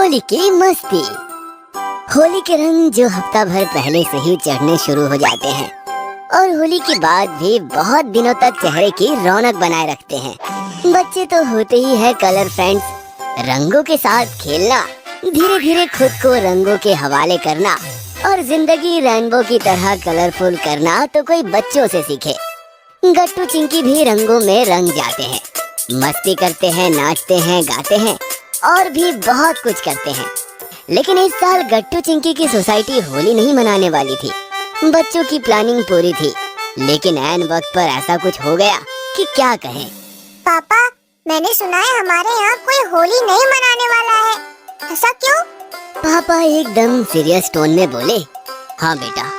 होली की मस्ती। होली के रंग जो हफ्ता भर पहले से ही चढ़ने शुरू हो जाते हैं और होली के बाद भी बहुत दिनों तक चेहरे की रौनक बनाए रखते हैं। बच्चे तो होते ही है कलर फ्रेंड्स। रंगों के साथ खेलना, धीरे धीरे खुद को रंगों के हवाले करना और जिंदगी रेनबो की तरह कलरफुल करना तो कोई बच्चों से सीखे। गट्टू चिंकी भी रंगों में रंग जाते हैं, मस्ती करते हैं, नाचते हैं, गाते हैं और भी बहुत कुछ करते हैं। लेकिन इस साल गट्टू चिंकी की सोसाइटी होली नहीं मनाने वाली थी। बच्चों की प्लानिंग पूरी थी, लेकिन ऐन वक्त पर ऐसा कुछ हो गया कि क्या कहें। पापा, मैंने सुना है हमारे यहाँ कोई होली नहीं मनाने वाला है। ऐसा क्यों? पापा एकदम सीरियस टोन में बोले, हाँ बेटा,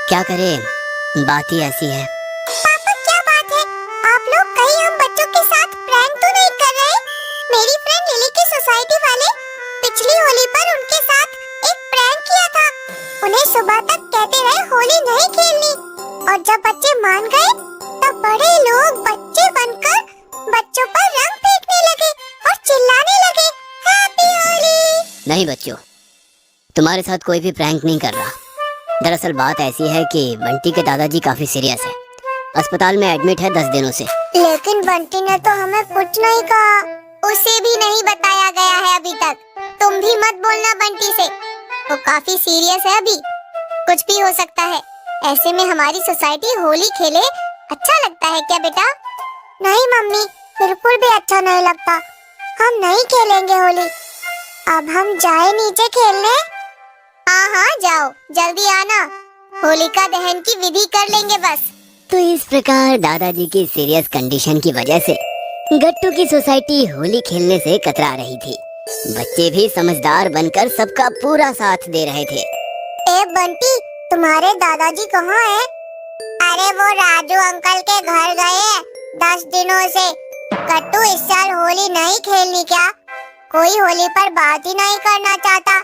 क्या करें, बात ही ऐसी है। पापा, क्या बात है? आप लोग कहीं हम बच्चों के साथ प्रैंक तो नहीं कर रहे? मेरी फ्रेंड लिली की सोसाइटी वाले पिछली होली पर उनके साथ एक प्रैंक किया था। उन्हें सुबह तक कहते रहे होली नहीं खेलनी, और जब बच्चे मान गए तब बड़े लोग बच्चे बनकर बच्चों पर रंग फेंकने लगे और चिल्लाने लगे, हैप्पी होली। नहीं बच्चों, तुम्हारे साथ कोई भी प्रैंक नहीं कर रहा। दरअसल बात ऐसी है कि बंटी के दादाजी काफी सीरियस है, अस्पताल में एडमिट है 10 दिनों से। लेकिन बंटी ने तो हमें कुछ नहीं कहा, उसे भी नहीं बताया गया है अभी तक। तुम भी मत बोलना बंटी से, वो काफी सीरियस है अभी, कुछ भी हो सकता है। ऐसे में हमारी सोसाइटी होली खेले अच्छा लगता है क्या बेटा? नहीं मम्मी, बिल्कुल भी अच्छा नहीं लगता। हम नहीं खेलेंगे होली। अब हम जाए नीचे खेलने? हाँ हाँ जाओ, जल्दी आना, होलिका दहन की विधि कर लेंगे बस। तो इस प्रकार दादाजी की सीरियस कंडीशन की वजह से गट्टू की सोसाइटी होली खेलने से कतरा रही थी। बच्चे भी समझदार बनकर सबका पूरा साथ दे रहे थे। ए बंटी, तुम्हारे दादाजी कहाँ हैं? अरे वो राजू अंकल के घर गए हैं 10 दिनों से। गट्टू, इस साल होली नहीं खेलनी क्या? कोई होली पर बात ही नहीं करना चाहता।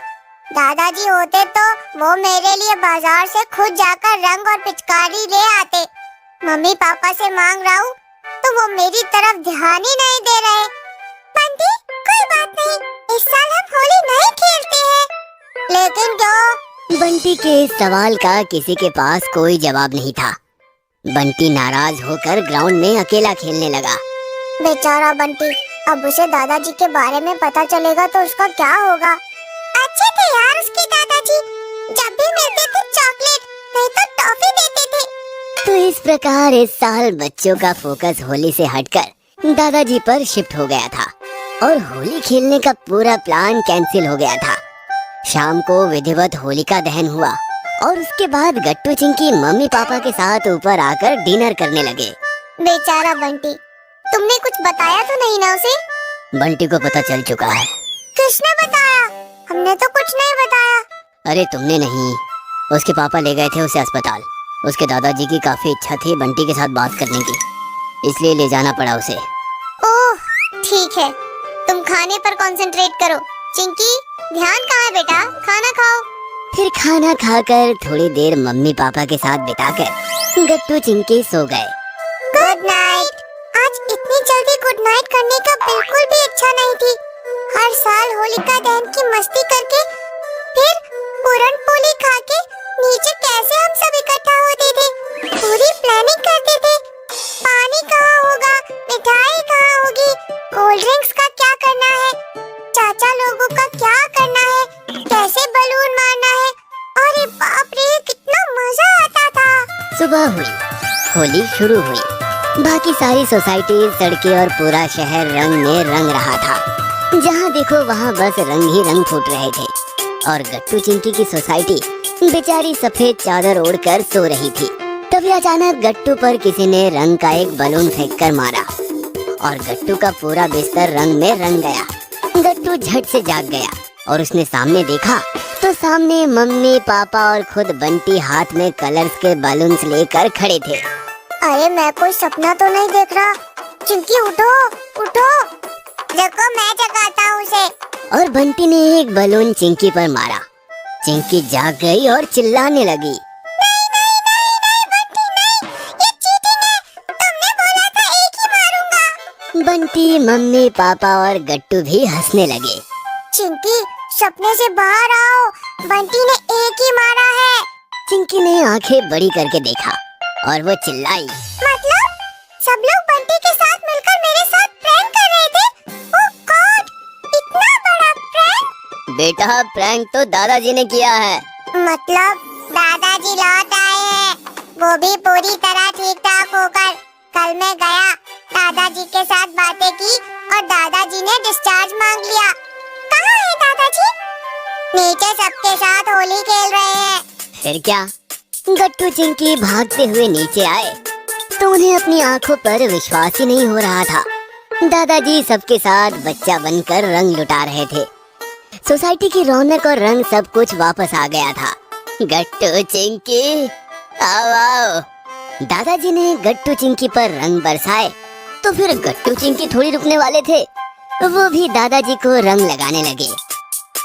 दादाजी होते तो वो मेरे लिए बाजार से खुद जाकर रंग और पिचकारी ले आते। मम्मी पापा से मांग रहा हूँ तो वो मेरी तरफ ध्यान ही नहीं दे रहे। बंटी, कोई बात नहीं, इस साल हम होली नहीं खेलते हैं। लेकिन क्यों? बंटी के इस सवाल का किसी के पास कोई जवाब नहीं था। बंटी नाराज होकर ग्राउंड में अकेला खेलने लगा। बेचारा बंटी, अब उसे दादाजी के बारे में पता चलेगा तो उसका क्या होगा? अच्छे थे यार उसके दादाजी, जब भी मिलते थे चॉकलेट नहीं तो टॉफी देते थे। तो इस प्रकार इस साल बच्चों का फोकस होली से हटकर दादाजी पर शिफ्ट हो गया था और होली खेलने का पूरा प्लान कैंसिल हो गया था। शाम को विधिवत होलिका दहन हुआ और उसके बाद गट्टू चिंकी मम्मी पापा के साथ ऊपर आकर डिनर करने लगे। बेचारा बंटी, तुमने कुछ बताया तो नहीं ना उसे? बंटी को पता चल चुका है। किसने बताया? हमने तो कुछ नहीं बताया। अरे तुमने नहीं, उसके पापा ले गए थे उसे अस्पताल। उसके दादाजी की काफी इच्छा थी बंटी के साथ बात करने की, इसलिए ले जाना पड़ा उसे। ओह ठीक है, तुम खाने पर कंसंट्रेट करो। चिंकी, ध्यान कहाँ है बेटा? खाना खाओ। फिर खाना खाकर थोड़ी देर मम्मी पापा के साथ बिताकर गट्टू चिंकी सो गए। Good night. आज इतनी जल्दी गुड नाइट करने का बिल्कुल भी अच्छा नहीं थी। हर साल होलिका दहन की मस्ती करके फिर पूरन पोली खा के नीचे कैसे हम सब इकट्ठा होते थे, पूरी प्लानिंग करते थे। पानी कहाँ होगा, मिठाई कहाँ होगी, कोल्ड ड्रिंक्स का क्या करना है, चाचा लोगों का क्या करना है, कैसे बलून मारना है। अरे बाप रे, कितना मजा आता था। सुबह हुई, होली शुरू हुई। बाकी सारी सोसाइटी, सड़कें और पूरा शहर रंग में रंग रहा था। जहाँ देखो वहाँ बस रंग ही रंग फूट रहे थे और गट्टू चिंकी की सोसाइटी बेचारी सफेद चादर ओढ़कर सो रही थी। तभी अचानक गट्टू पर किसी ने रंग का एक बलून फेंककर मारा और गट्टू का पूरा बिस्तर रंग में रंग गया। गट्टू झट से जाग गया और उसने सामने देखा तो सामने मम्मी पापा और खुद बंटी हाथ में कलर्स के बलून्स लेकर खड़े थे। अरे मैं कोई सपना तो नहीं देख रहा? चिंकी उठो उठो, देखो मैं जगाता हूँ उसे। और बंटी ने एक बलून चिंकी पर मारा। चिंकी जाग गई और चिल्लाने लगी, नहीं नहीं नहीं नहीं बंटी नहीं, ये चीटिंग है, तुमने बोला था एक ही मारूंगा। बंटी, मम्मी पापा और गट्टू भी हंसने लगे। चिंकी, सपने से बाहर आओ, बंटी ने एक ही मारा है। चिंकी ने आंखें बड़ी करके देखा और वो चिल्लाई, मतलब सब लोग बंटी के साथ मिलकर मेरे साथ प्रैंक कर रहे थे? ओह गॉड, इतना बड़ा प्रैंक! बेटा प्रैंक तो दादाजी ने किया है। मतलब दादाजी लौट आए हैं, वो भी पूरी तरह ठीक ठाक होकर। कल मैं गया, दादाजी के साथ बातें की और दादाजी ने डिस्चार्ज मांग लिया। कहाँ है दादाजी? नीचे सबके साथ होली खेल रहे हैं। फिर क्या? गट्टू चिंकी भागते हुए नीचे आए तो उन्हें अपनी आंखों पर विश्वास ही नहीं हो रहा था। दादाजी सबके साथ बच्चा बनकर रंग लुटा रहे थे। सोसाइटी की रौनक और रंग सब कुछ वापस आ गया था। गट्टू चिंकी आओ आओ। दादाजी ने गट्टू चिंकी पर रंग बरसाए तो फिर गट्टू चिंकी थोड़ी रुकने वाले थे, वो भी दादाजी को रंग लगाने लगे।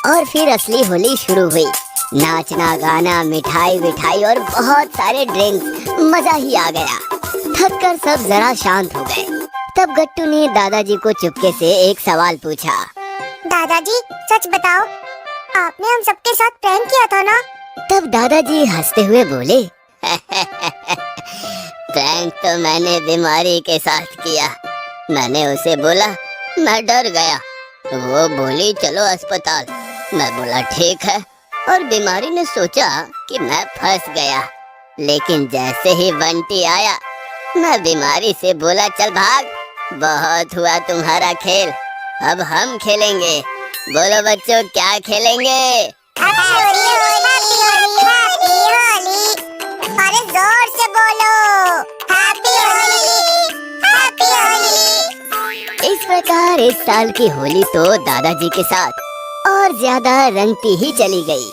और फिर असली होली शुरू हुई। नाचना गाना, मिठाई विठाई और बहुत सारे ड्रिंक्स, मजा ही आ गया। थक कर सब जरा शांत हो गए। तब गट्टू ने दादाजी को चुपके से एक सवाल पूछा, दादाजी सच बताओ, आपने हम सबके साथ प्रैंक किया था ना? तब दादाजी हंसते हुए बोले, प्रैंक तो मैंने बीमारी के साथ किया। मैंने उसे बोला मैं डर गया, वो बोली चलो अस्पताल। मैं बोला ठीक है, और बीमारी ने सोचा कि मैं फंस गया। लेकिन जैसे ही बंटी आया, मैं बीमारी से बोला चल भाग, बहुत हुआ तुम्हारा खेल, अब हम खेलेंगे। बोलो बच्चों क्या खेलेंगे? Happy Holi, happy Holi. अरे जोर से बोलो, हैप्पी होली, हैप्पी होली। इस प्रकार इस साल की होली तो दादाजी के साथ और ज्यादा रंगती ही चली गई।